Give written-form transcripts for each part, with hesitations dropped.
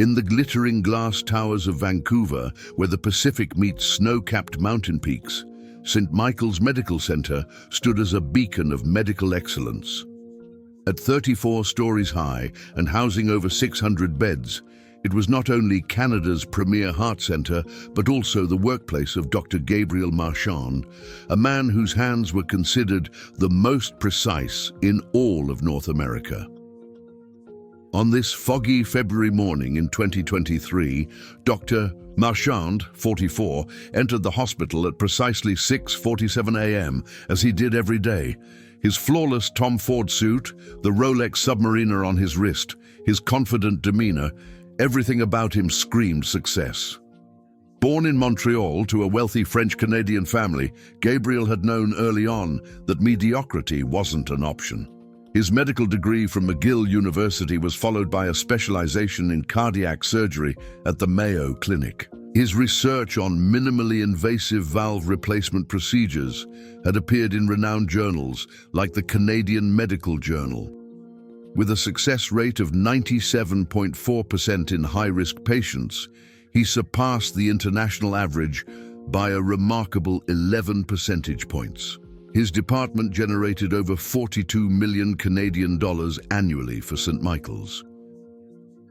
In the glittering glass towers of Vancouver, where the Pacific meets snow-capped mountain peaks, St. Michael's Medical Center stood as a beacon of medical excellence. At 34 stories high and housing over 600 beds, it was not only Canada's premier heart center, but also the workplace of Dr. Gabriel Marchand, a man whose hands were considered the most precise in all of North America. On this foggy February morning in 2023, Dr. Marchand, 44, entered the hospital at precisely 6:47 a.m., as he did every day. His flawless Tom Ford suit, the Rolex Submariner on his wrist, his confident demeanor, everything about him screamed success. Born in Montreal to a wealthy French-Canadian family, Gabriel had known early on that mediocrity wasn't an option. His medical degree from McGill University was followed by a specialization in cardiac surgery at the Mayo Clinic. His research on minimally invasive valve replacement procedures had appeared in renowned journals like the Canadian Medical Journal. With a success rate of 97.4% in high-risk patients, he surpassed the international average by a remarkable 11 percentage points. His department generated over 42 million Canadian dollars annually for St. Michael's.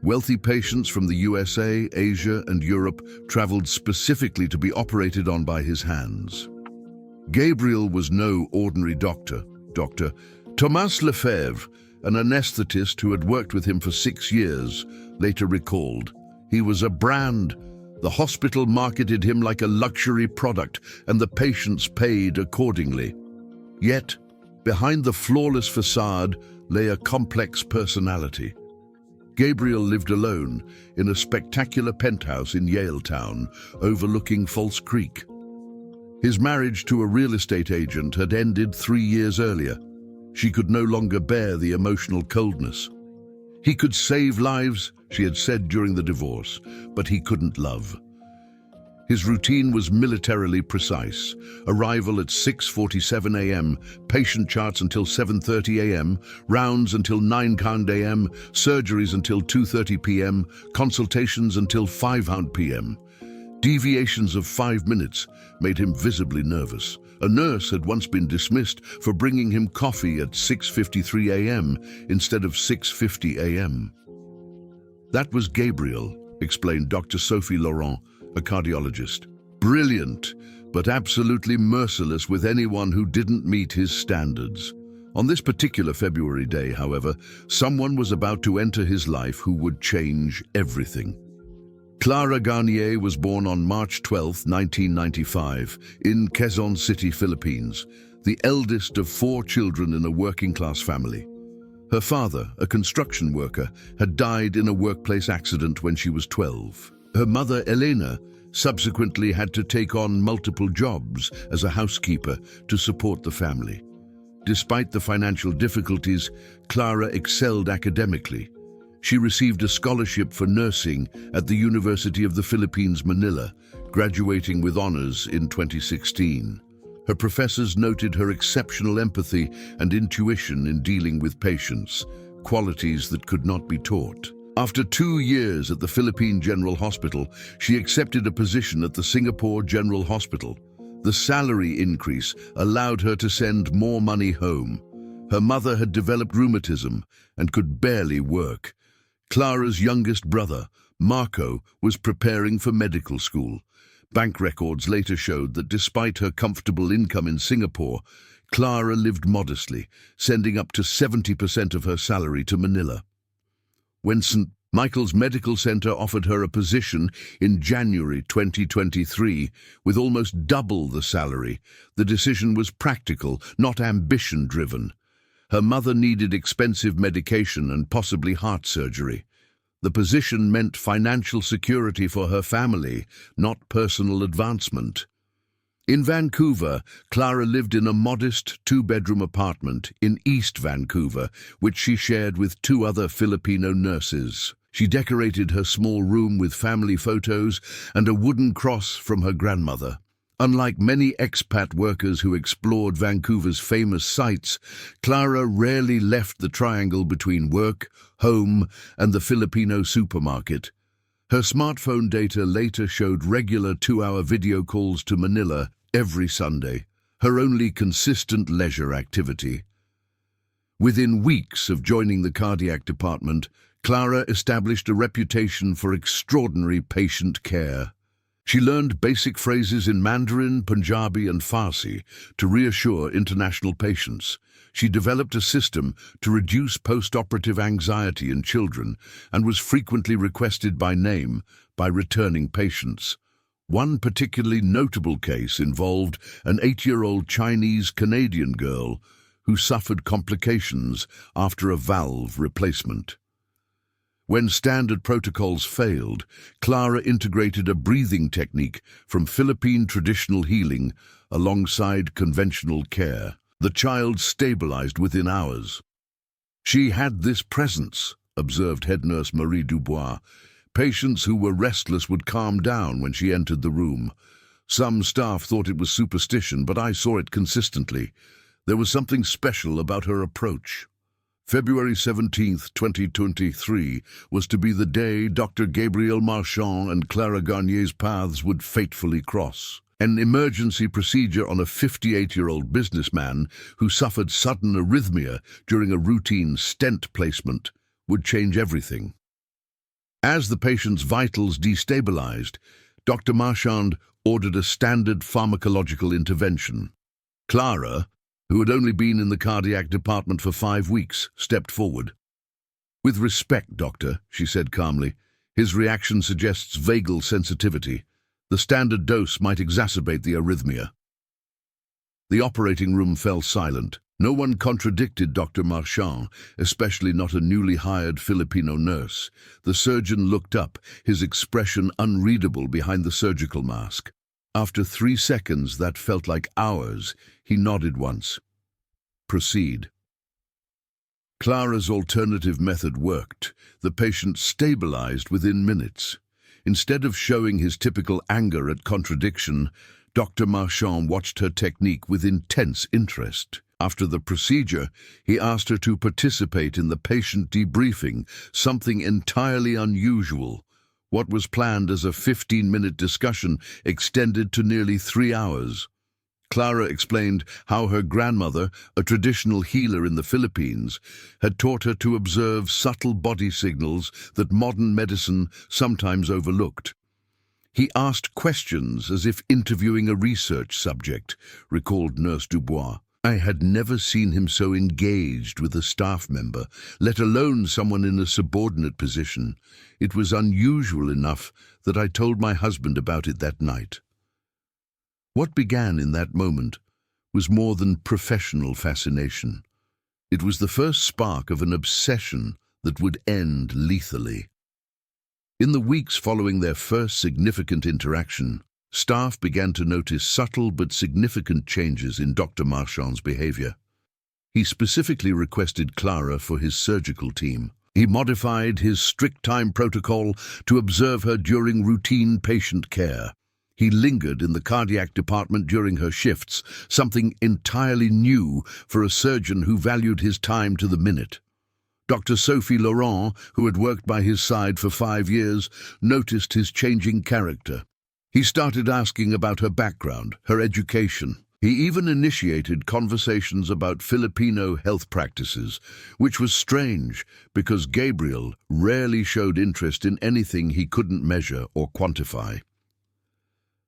Wealthy patients from the USA, Asia, and Europe traveled specifically to be operated on by his hands. Gabriel was no ordinary doctor. Dr. Thomas Lefebvre, an anesthetist who had worked with him for 6 years, later recalled, "He was a brand. The hospital marketed him like a luxury product, and the patients paid accordingly." Yet, behind the flawless facade lay a complex personality. Gabriel lived alone in a spectacular penthouse in Yaletown, overlooking False Creek. His marriage to a real estate agent had ended 3 years earlier. She could no longer bear the emotional coldness. He could save lives, she had said during the divorce, but he couldn't love. His routine was militarily precise. Arrival at 6:47 a.m., patient charts until 7:30 a.m., rounds until 9 a.m., surgeries until 2:30 p.m., consultations until 5 p.m. Deviations of 5 minutes made him visibly nervous. A nurse had once been dismissed for bringing him coffee at 6:53 a.m. instead of 6:50 a.m. That was Gabriel, explained Dr. Sophie Laurent, a cardiologist. Brilliant, but absolutely merciless with anyone who didn't meet his standards. On this particular February day, however, someone was about to enter his life who would change everything. Clara Garnier was born on March 12, 1995, in Quezon City, Philippines, the eldest of 4 children in a working-class family. Her father, a construction worker, had died in a workplace accident when she was 12. Her mother, Elena, subsequently had to take on multiple jobs as a housekeeper to support the family. Despite the financial difficulties, Clara excelled academically. She received a scholarship for nursing at the University of the Philippines, Manila, graduating with honors in 2016. Her professors noted her exceptional empathy and intuition in dealing with patients, qualities that could not be taught. After 2 years at the Philippine General Hospital, she accepted a position at the Singapore General Hospital. The salary increase allowed her to send more money home. Her mother had developed rheumatism and could barely work. Clara's youngest brother, Marco, was preparing for medical school. Bank records later showed that despite her comfortable income in Singapore, Clara lived modestly, sending up to 70% of her salary to Manila. When St. Michael's Medical Center offered her a position in January 2023 with almost double the salary, the decision was practical, not ambition-driven. Her mother needed expensive medication and possibly heart surgery. The position meant financial security for her family, not personal advancement. In Vancouver, Clara lived in a modest 2-bedroom apartment in East Vancouver, which she shared with 2 other Filipino nurses. She decorated her small room with family photos and a wooden cross from her grandmother. Unlike many expat workers who explored Vancouver's famous sites, Clara rarely left the triangle between work, home, and the Filipino supermarket. Her smartphone data later showed regular 2-hour video calls to Manila every Sunday, her only consistent leisure activity. Within weeks of joining the cardiac department, Clara established a reputation for extraordinary patient care. She learned basic phrases in Mandarin, Punjabi, and Farsi to reassure international patients. She developed a system to reduce post-operative anxiety in children and was frequently requested by name by returning patients. One particularly notable case involved an 8-year-old Chinese-Canadian girl who suffered complications after a valve replacement. When standard protocols failed, Clara integrated a breathing technique from Philippine traditional healing alongside conventional care. The child stabilized within hours. "She had this presence," observed head nurse Marie Dubois. "Patients who were restless would calm down when she entered the room. Some staff thought it was superstition, but I saw it consistently. There was something special about her approach." February 17th, 2023 was to be the day Dr. Gabriel Marchand and Clara Garnier's paths would fatefully cross. An emergency procedure on a 58-year-old businessman who suffered sudden arrhythmia during a routine stent placement would change everything. As the patient's vitals destabilized, Dr. Marchand ordered a standard pharmacological intervention. Clara, who had only been in the cardiac department for 5 weeks, stepped forward. "With respect, doctor," she said calmly, "his reaction suggests vagal sensitivity. The standard dose might exacerbate the arrhythmia." The operating room fell silent. No one contradicted Dr. Marchand, especially not a newly hired Filipino nurse. The surgeon looked up, his expression unreadable behind the surgical mask. After 3 seconds that felt like hours, he nodded once. "Proceed." Clara's alternative method worked. The patient stabilized within minutes. Instead of showing his typical anger at contradiction, Dr. Marchand watched her technique with intense interest. After the procedure, he asked her to participate in the patient debriefing, something entirely unusual. What was planned as a 15-minute discussion extended to nearly 3 hours. Clara explained how her grandmother, a traditional healer in the Philippines, had taught her to observe subtle body signals that modern medicine sometimes overlooked. "He asked questions as if interviewing a research subject," recalled Nurse Dubois. "I had never seen him so engaged with a staff member, let alone someone in a subordinate position. It was unusual enough that I told my husband about it that night." What began in that moment was more than professional fascination. It was the first spark of an obsession that would end lethally. In the weeks following their first significant interaction, staff began to notice subtle but significant changes in Dr. Marchand's behavior. He specifically requested Clara for his surgical team. He modified his strict time protocol to observe her during routine patient care. He lingered in the cardiac department during her shifts, something entirely new for a surgeon who valued his time to the minute. Dr. Sophie Laurent, who had worked by his side for 5 years, noticed his changing character. He started asking about her background, her education. He even initiated conversations about Filipino health practices, which was strange because Gabriel rarely showed interest in anything he couldn't measure or quantify.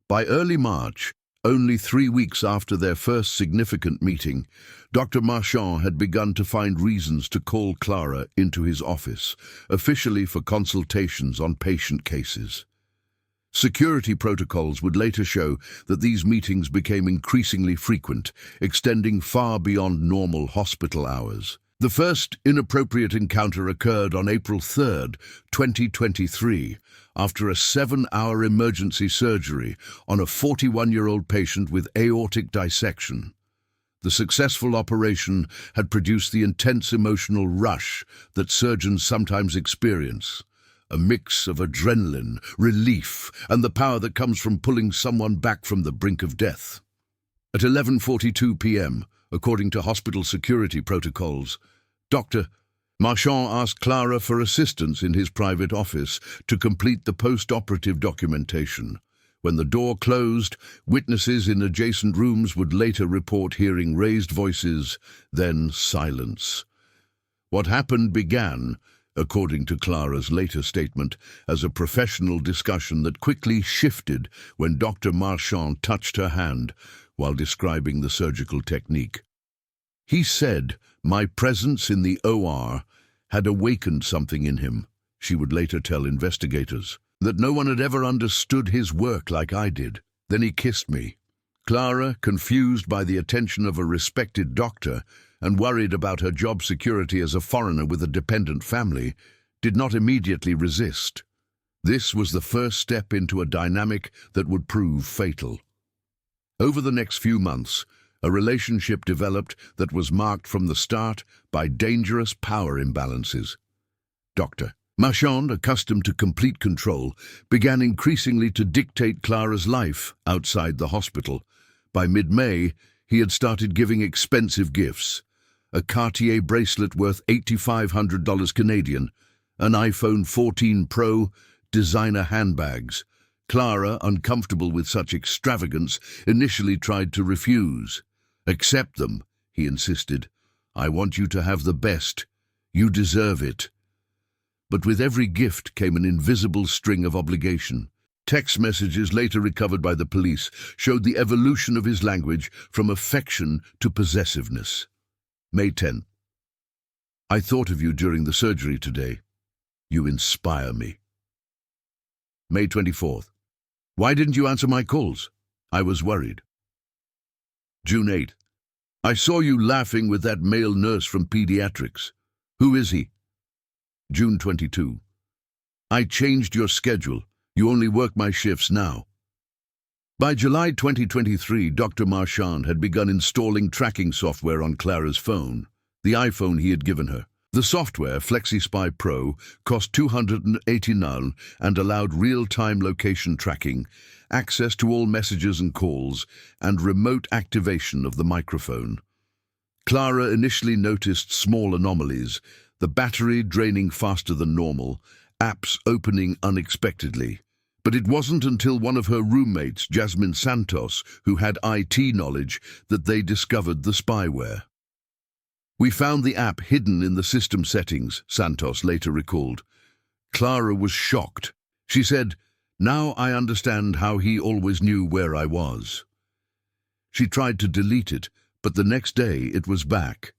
By early March, only 3 weeks after their first significant meeting, Dr. Marchand had begun to find reasons to call Clara into his office, officially for consultations on patient cases. Security protocols would later show that these meetings became increasingly frequent, extending far beyond normal hospital hours. The first inappropriate encounter occurred on April 3rd, 2023, after a 7-hour emergency surgery on a 41-year-old patient with aortic dissection. The successful operation had produced the intense emotional rush that surgeons sometimes experience, a mix of adrenaline, relief, and the power that comes from pulling someone back from the brink of death. At 11:42 p.m., according to hospital security protocols, Dr. Marchand asked Clara for assistance in his private office to complete the post-operative documentation. When the door closed, witnesses in adjacent rooms would later report hearing raised voices, then silence. What happened began, according to Clara's later statement, as a professional discussion that quickly shifted when Dr. Marchand touched her hand while describing the surgical technique. He said, "My presence in the OR had awakened something in him," she would later tell investigators, "that no one had ever understood his work like I did. Then he kissed me." Clara, confused by the attention of a respected doctor and worried about her job security as a foreigner with a dependent family, did not immediately resist. This was the first step into a dynamic that would prove fatal. Over the next few months, a relationship developed that was marked from the start by dangerous power imbalances. Dr. Marchand, accustomed to complete control, began increasingly to dictate Clara's life outside the hospital. By mid-May, he had started giving expensive gifts: a Cartier bracelet worth $8,500 Canadian, an iPhone 14 Pro, designer handbags. Clara, uncomfortable with such extravagance, initially tried to refuse. "Accept them," he insisted. "I want you to have the best. You deserve it." But with every gift came an invisible string of obligation. Text messages later recovered by the police showed the evolution of his language from affection to possessiveness. May 10. "I thought of you during the surgery today. You inspire me." May 24th. "Why didn't you answer my calls? I was worried." June 8th. "I saw you laughing with that male nurse from pediatrics. Who is he?" June 22. "I changed your schedule. You only work my shifts now." By July 2023, Dr. Marchand had begun installing tracking software on Clara's phone, the iPhone he had given her. The software, FlexiSpy Pro, cost $289 and allowed real-time location tracking, access to all messages and calls, and remote activation of the microphone. Clara initially noticed small anomalies: the battery draining faster than normal, apps opening unexpectedly. But it wasn't until one of her roommates, Jasmine Santos, who had IT knowledge, that they discovered the spyware. "We found the app hidden in the system settings," Santos later recalled. Clara was shocked. She said, "Now I understand how he always knew where I was." She tried to delete it, but the next day it was back.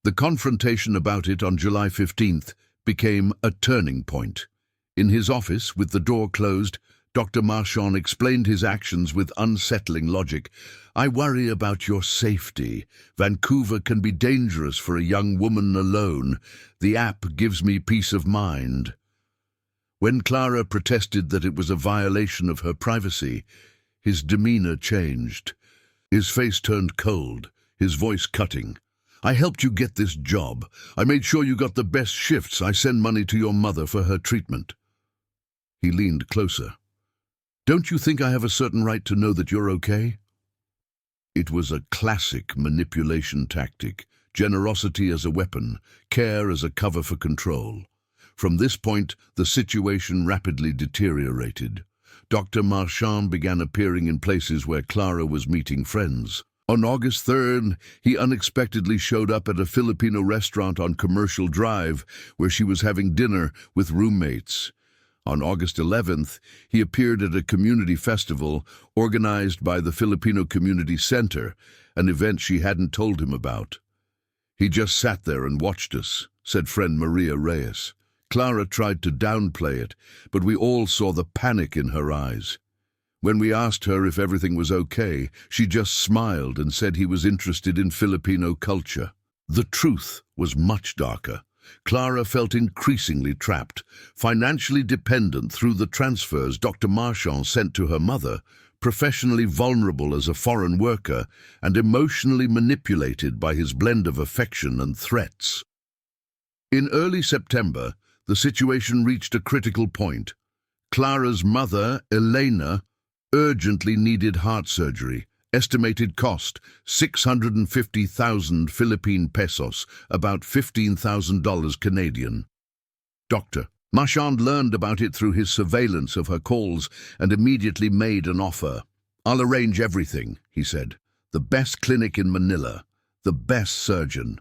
The confrontation about it on July 15th became a turning point. In his office, with the door closed, Dr. Marchand explained his actions with unsettling logic. "I worry about your safety. Vancouver can be dangerous for a young woman alone. The app gives me peace of mind." When Clara protested that it was a violation of her privacy, his demeanor changed. His face turned cold, his voice cutting. "I helped you get this job. I made sure you got the best shifts. I send money to your mother for her treatment." He leaned closer. "Don't you think I have a certain right to know that you're okay?" It was a classic manipulation tactic: generosity as a weapon, care as a cover for control. From this point, the situation rapidly deteriorated. Dr. Marchand began appearing in places where Clara was meeting friends. On August 3rd, he unexpectedly showed up at a Filipino restaurant on Commercial Drive, where she was having dinner with roommates. On August 11th, he appeared at a community festival organized by the Filipino Community Center, an event she hadn't told him about. "He just sat there and watched us," said friend Maria Reyes. Clara tried to downplay it, but we all saw the panic in her eyes. When we asked her if everything was okay, she just smiled and said he was interested in Filipino culture. The truth was much darker. Clara felt increasingly trapped, financially dependent through the transfers Dr. Marchand sent to her mother, professionally vulnerable as a foreign worker, and emotionally manipulated by his blend of affection and threats. In early September, the situation reached a critical point. Clara's mother, Elena, urgently needed heart surgery, Estimated cost, 650,000 Philippine pesos, about $15,000 Canadian. Dr. Marchand learned about it through his surveillance of her calls and immediately made an offer. "I'll arrange everything," he said. "The best clinic in Manila, the best surgeon.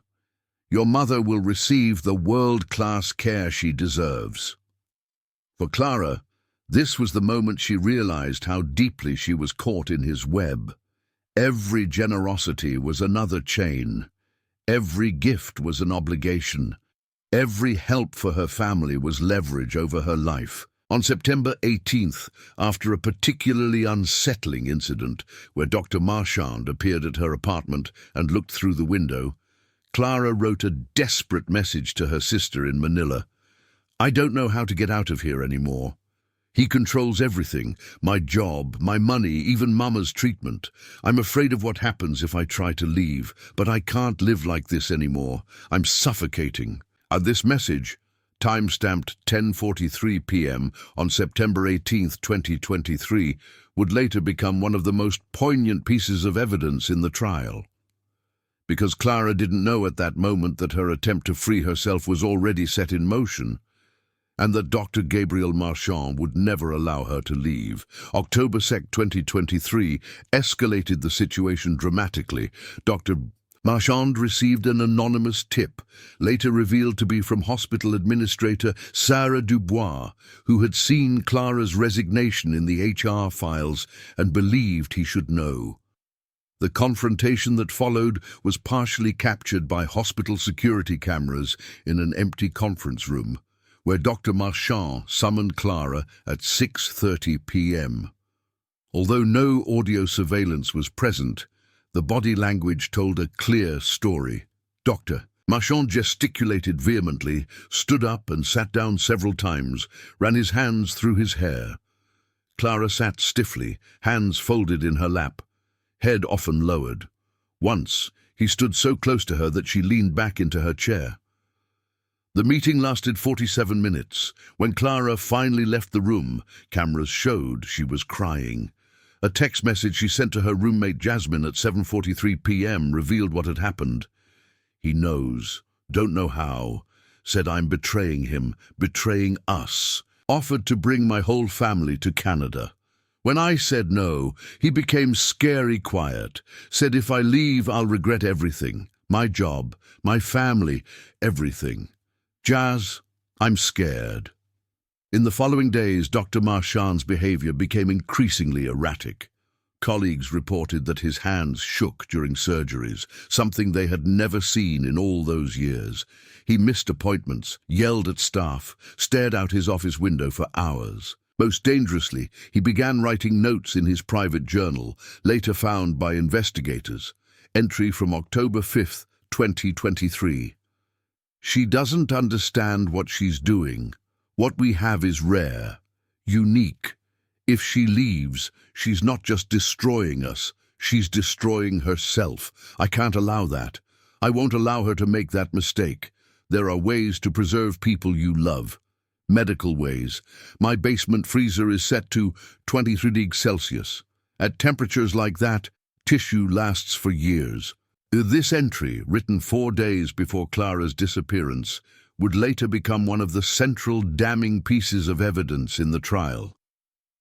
Your mother will receive the world-class care she deserves." For Clara, this was the moment she realized how deeply she was caught in his web. Every generosity was another chain. Every gift was an obligation. Every help for her family was leverage over her life. On September 18th, after a particularly unsettling incident where Dr. Marchand appeared at her apartment and looked through the window, Clara wrote a desperate message to her sister in Manila. "I don't know how to get out of here anymore. He controls everything, my job, my money, even Mama's treatment. I'm afraid of what happens if I try to leave, but I can't live like this anymore. I'm suffocating." This message, time-stamped 10:43 p.m. on September 18th, 2023, would later become one of the most poignant pieces of evidence in the trial. Because Clara didn't know at that moment that her attempt to free herself was already set in motion, and that Dr. Gabriel Marchand would never allow her to leave. October 2nd, 2023 escalated the situation dramatically. Dr. Marchand received an anonymous tip, later revealed to be from hospital administrator Sarah Dubois, who had seen Clara's resignation in the HR files and believed he should know. The confrontation that followed was partially captured by hospital security cameras in an empty conference room, where Dr. Marchand summoned Clara at 6:30 p.m. Although no audio surveillance was present, the body language told a clear story. Dr. Marchand gesticulated vehemently, stood up and sat down several times, ran his hands through his hair. Clara sat stiffly, hands folded in her lap, head often lowered. Once, he stood so close to her that she leaned back into her chair. The meeting lasted 47 minutes. When Clara finally left the room, cameras showed she was crying. A text message she sent to her roommate Jasmine at 7:43 p.m. revealed what had happened. "He knows, don't know how, said I'm betraying him, betraying us, offered to bring my whole family to Canada. When I said no, he became scary quiet, said if I leave I'll regret everything, my job, my family, everything. Jazz, I'm scared." In the following days, Dr. Marchand's behavior became increasingly erratic. Colleagues reported that his hands shook during surgeries, something they had never seen in all those years. He missed appointments, yelled at staff, stared out his office window for hours. Most dangerously, he began writing notes in his private journal, later found by investigators. Entry from October 5th, 2023. "She doesn't understand what she's doing. What we have is rare, unique. If she leaves, she's not just destroying us, she's destroying herself. I can't allow that. I won't allow her to make that mistake. There are ways to preserve people you love. Medical ways. My basement freezer is set to 23 degrees Celsius. At temperatures like that, tissue lasts for years." This entry, written 4 days before Clara's disappearance, would later become one of the central damning pieces of evidence in the trial.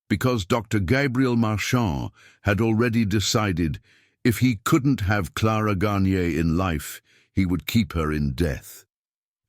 Because Dr. Gabriel Marchand had already decided if he couldn't have Clara Garnier in life, he would keep her in death.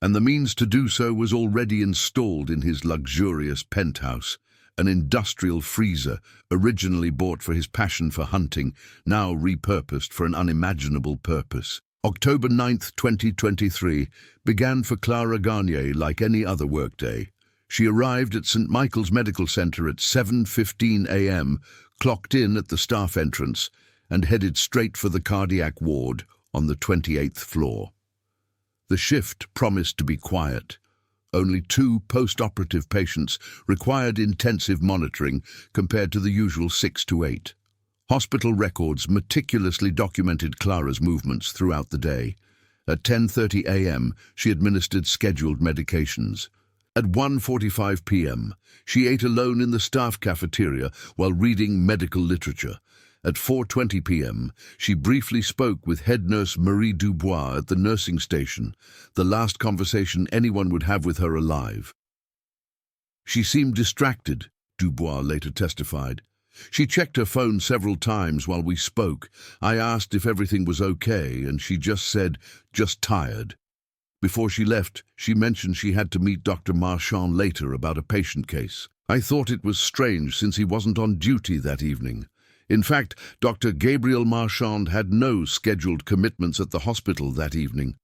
And the means to do so was already installed in his luxurious penthouse, an industrial freezer originally bought for his passion for hunting, now repurposed for an unimaginable purpose. October 9th, 2023, began for Clara Garnier like any other workday. She arrived at St. Michael's Medical Center at 7:15 a.m., clocked in at the staff entrance, and headed straight for the cardiac ward on the 28th floor. The shift promised to be quiet. Only 2 post-operative patients required intensive monitoring compared to the usual 6 to 8. Hospital records meticulously documented Clara's movements throughout the day. At 10:30 a.m., she administered scheduled medications. At 1:45 p.m., she ate alone in the staff cafeteria while reading medical literature. At 4:20 p.m., she briefly spoke with head nurse Marie Dubois at the nursing station, the last conversation anyone would have with her alive. She seemed distracted, Dubois later testified. She checked her phone several times while we spoke. I asked if everything was okay, and she just said, just tired. Before she left, she mentioned she had to meet Dr. Marchand later about a patient case. I thought it was strange since he wasn't on duty that evening. In fact, Dr. Gabriel Marchand had no scheduled commitments at the hospital that evening.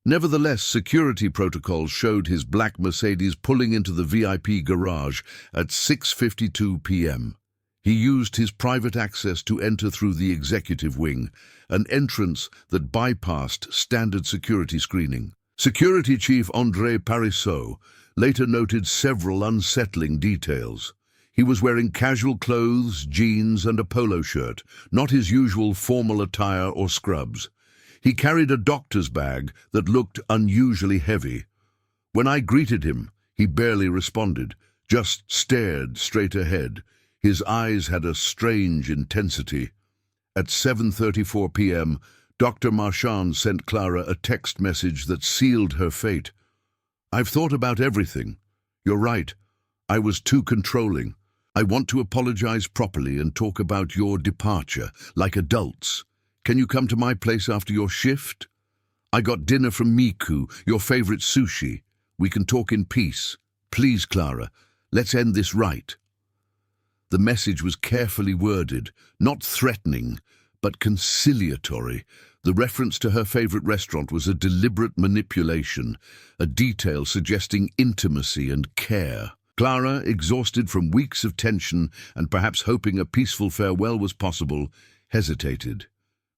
Nevertheless, security protocols showed his black Mercedes pulling into the VIP garage at 6:52 p.m. He used his private access to enter through the executive wing, an entrance that bypassed standard security screening. Security Chief André Parisot later noted several unsettling details. He was wearing casual clothes, jeans, and a polo shirt, not his usual formal attire or scrubs. He carried a doctor's bag that looked unusually heavy. When I greeted him, he barely responded, just stared straight ahead. His eyes had a strange intensity. At 7:34 p.m., Dr. Marchand sent Clara a text message that sealed her fate. I've thought about everything. You're right. I was too controlling. I want to apologize properly and talk about your departure, like adults. Can you come to my place after your shift? I got dinner from Miku, your favorite sushi. We can talk in peace. Please, Clara, let's end this right. The message was carefully worded, not threatening, but conciliatory. The reference to her favorite restaurant was a deliberate manipulation, a detail suggesting intimacy and care. Clara, exhausted from weeks of tension and perhaps hoping a peaceful farewell was possible, hesitated.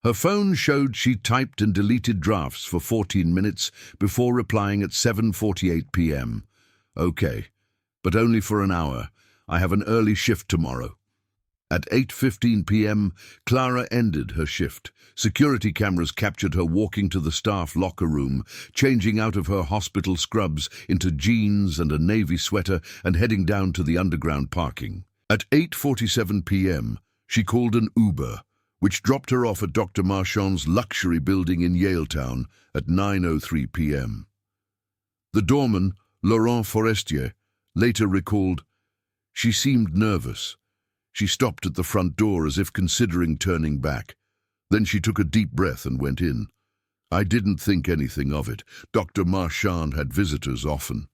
Her phone showed she typed and deleted drafts for 14 minutes before replying at 7:48 p.m. Okay, but only for an hour. I have an early shift tomorrow. At 8:15 p.m., Clara ended her shift. Security cameras captured her walking to the staff locker room, changing out of her hospital scrubs into jeans and a navy sweater and heading down to the underground parking. At 8:47 p.m., she called an Uber, which dropped her off at Dr. Marchand's luxury building in Yaletown at 9:03 p.m. The doorman, Laurent Forestier, later recalled, she seemed nervous. She stopped at the front door as if considering turning back. Then she took a deep breath and went in. I didn't think anything of it. Dr. Marchand had visitors often.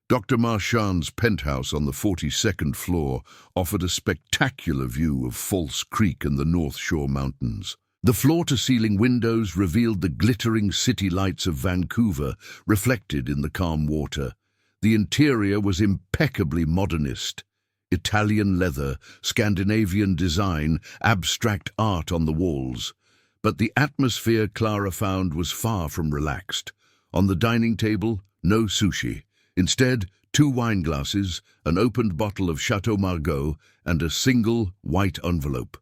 Dr. Marchand's penthouse on the 42nd floor offered a spectacular view of False Creek and the North Shore Mountains. The floor-to-ceiling windows revealed the glittering city lights of Vancouver reflected in the calm water. The interior was impeccably modernist. Italian leather, Scandinavian design, abstract art on the walls. But the atmosphere Clara found was far from relaxed. On the dining table, no sushi. Instead, 2 wine glasses, an opened bottle of Chateau Margaux, and a single white envelope.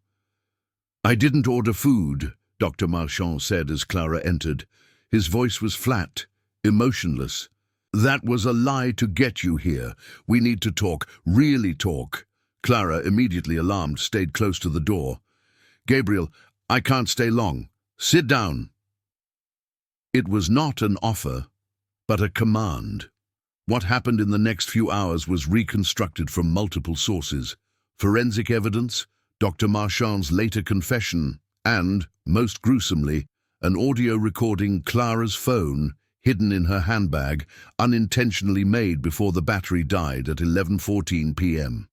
I didn't order food, Dr. Marchand said as Clara entered. His voice was flat, emotionless. That was a lie to get you here. We need to talk, really talk. Clara, immediately alarmed, stayed close to the door. Gabriel, I can't stay long. Sit down. It was not an offer, but a command. What happened in the next few hours was reconstructed from multiple sources. Forensic evidence, Dr. Marchand's later confession, and, most gruesomely, an audio recording Clara's phone, hidden in her handbag, unintentionally made before the battery died at 11:14 p.m.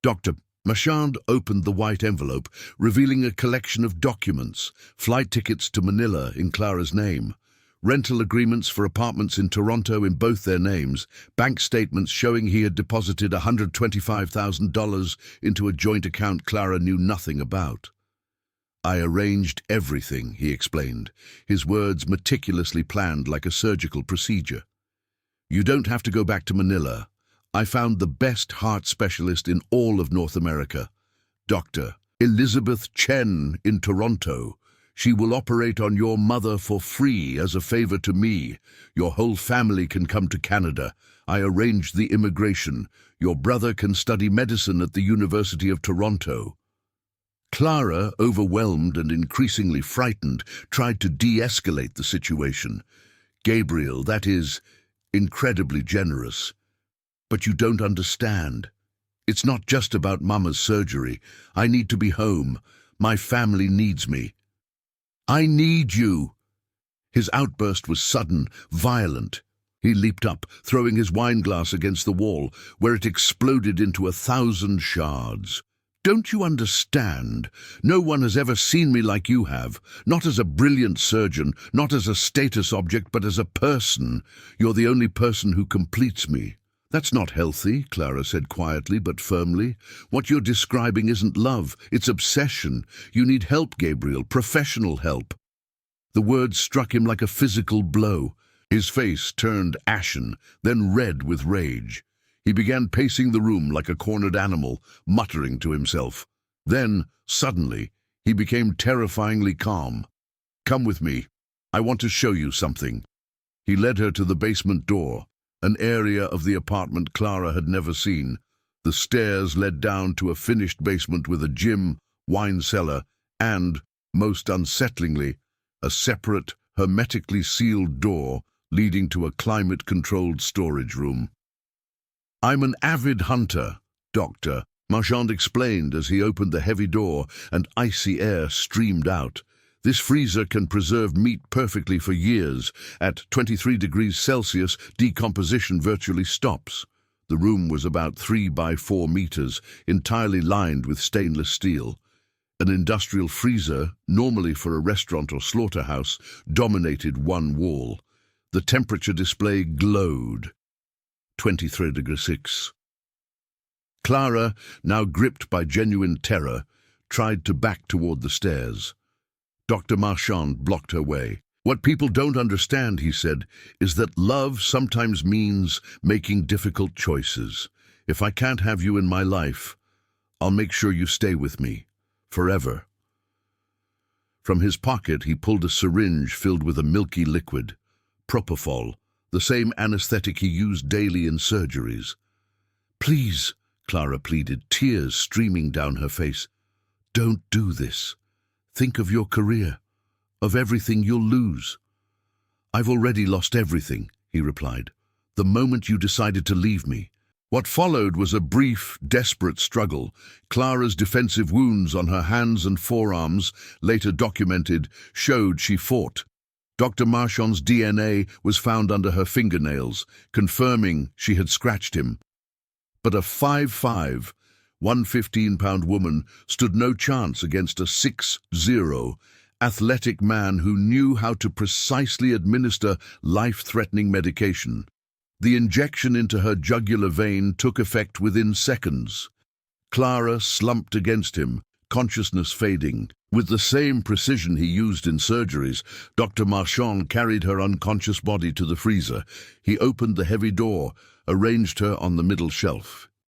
Dr. Marchand opened the white envelope, revealing a collection of documents, flight tickets to Manila in Clara's name, rental agreements for apartments in Toronto in both their names, bank statements showing he had deposited $125,000 into a joint account Clara knew nothing about. I arranged everything, he explained, his words meticulously planned like a surgical procedure. You don't have to go back to Manila. I found the best heart specialist in all of North America, Dr. Elizabeth Chen in Toronto. She will operate on your mother for free as a favor to me. Your whole family can come to Canada. I arranged the immigration. Your brother can study medicine at the University of Toronto. Clara, overwhelmed and increasingly frightened, tried to de-escalate the situation. "Gabriel, that is incredibly generous. But you don't understand. It's not just about Mama's surgery. I need to be home. My family needs me." "I need you." His outburst was sudden, violent. He leaped up, throwing his wineglass against the wall, where it exploded into 1,000 shards. "Don't you understand? No one has ever seen me like you have. Not as a brilliant surgeon, not as a status object, but as a person. You're the only person who completes me." "That's not healthy," Clara said quietly but firmly. "What you're describing isn't love, it's obsession. You need help, Gabriel, professional help." The words struck him like a physical blow. His face turned ashen, then red with rage. He began pacing the room like a cornered animal, muttering to himself. Then, suddenly, he became terrifyingly calm. "Come with me. I want to show you something." He led her to the basement door, an area of the apartment Clara had never seen. The stairs led down to a finished basement with a gym, wine cellar, and, most unsettlingly, a separate, hermetically sealed door leading to a climate-controlled storage room. "I'm an avid hunter, Doctor," Marchand explained as he opened the heavy door and icy air streamed out. "This freezer can preserve meat perfectly for years. At 23 degrees Celsius, decomposition virtually stops." The room was about 3 by 4 meters, entirely lined with stainless steel. An industrial freezer, normally for a restaurant or slaughterhouse, dominated one wall. The temperature display glowed. 23 degrees 6. Clara, now gripped by genuine terror, tried to back toward the stairs. Dr. Marchand blocked her way. "What people don't understand," he said, "is that love sometimes means making difficult choices. If I can't have you in my life, I'll make sure you stay with me. Forever." From his pocket, he pulled a syringe filled with a milky liquid. Propofol, the same anesthetic he used daily in surgeries. "Please," Clara pleaded, tears streaming down her face. "Don't do this. Think of your career, of everything you'll lose." "I've already lost everything," he replied, "the moment you decided to leave me." What followed was a brief, desperate struggle. Clara's defensive wounds on her hands and forearms, later documented, showed she fought. Dr. Marchand's DNA was found under her fingernails, confirming she had scratched him. But a 5'5", 115-pound woman stood no chance against a 6'0", athletic man who knew how to precisely administer life-threatening medication. The injection into her jugular vein took effect within seconds. Clara slumped against him, consciousness fading. With the same precision he used in surgeries, Dr. Marchand carried her unconscious body to the freezer. He opened the heavy door, arranged her on the middle shelf.